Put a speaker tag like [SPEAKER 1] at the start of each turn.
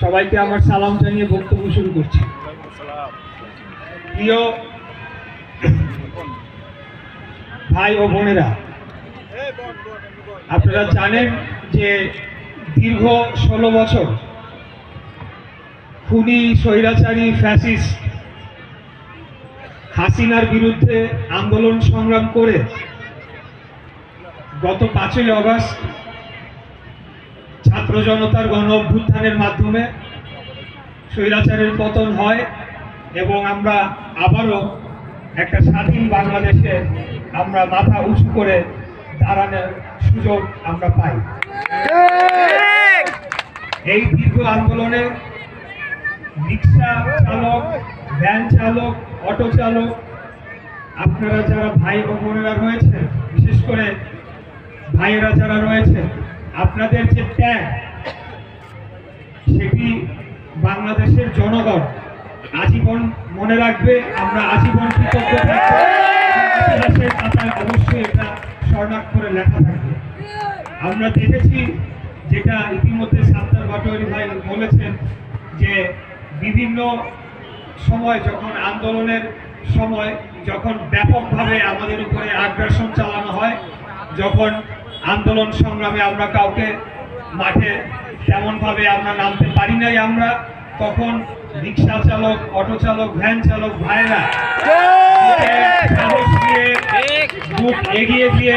[SPEAKER 1] সবাইকে আমার সালাম জানিয়ে বক্তব্য শুরু করছি। প্রিয় ভাই ও বোনেরা, আপনারা জানেন যে দীর্ঘ 16 বছর খুনি স্বৈরাচারী ফ্যাসিস্ট হাসিনার বিরুদ্ধে আন্দোলন সংগ্রাম করে গত 5ই আগস্ট ছাত্র জনতার গণ অভ্যুত্থানের মাধ্যমে স্বৈরাচারের পতন হয় এবং আমরা আবারও একটা স্বাধীন বাংলাদেশে আমরা মাথা উঁচু করে দাঁড়ানোর সুযোগ আমরা পাই। এই দীর্ঘ আন্দোলনে রিক্সা চালক, ভ্যান চালক, অটো চালক, আপনারা যারা ভাই ও বোনেরা রয়েছে, বিশেষ করে ভাইয়েরা যারা রয়েছে, আপনাদের যে ত্যাগ সেটি বাংলাদেশের জনগণ আজীবন মনে রাখবে। আমরা আজীবন কৃতজ্ঞ থাকবো। ইতিহাসের পাতায় অবশ্যই এটা স্বর্ণাক্ষরে লেখা থাকবে। আমরা দেখেছি, যেটা ইতিমধ্যে সাত্তার পাটোয়ারী ভাই বলেছেন, যে বিভিন্ন সময় যখন আন্দোলনের সময় যখন ব্যাপকভাবে আমাদের উপরে আগ্রাসন চালানো হয়, যখন আন্দোলন সংগ্রামে আমরা কাউকে মাঠে তেমনভাবে আমরা নামতে পারি নাই, আমরা তখন রিক্সা চালক, অটো চালক, ভ্যান চালক ভাইয়েরা সাহস দিয়ে বুক এগিয়ে দিয়ে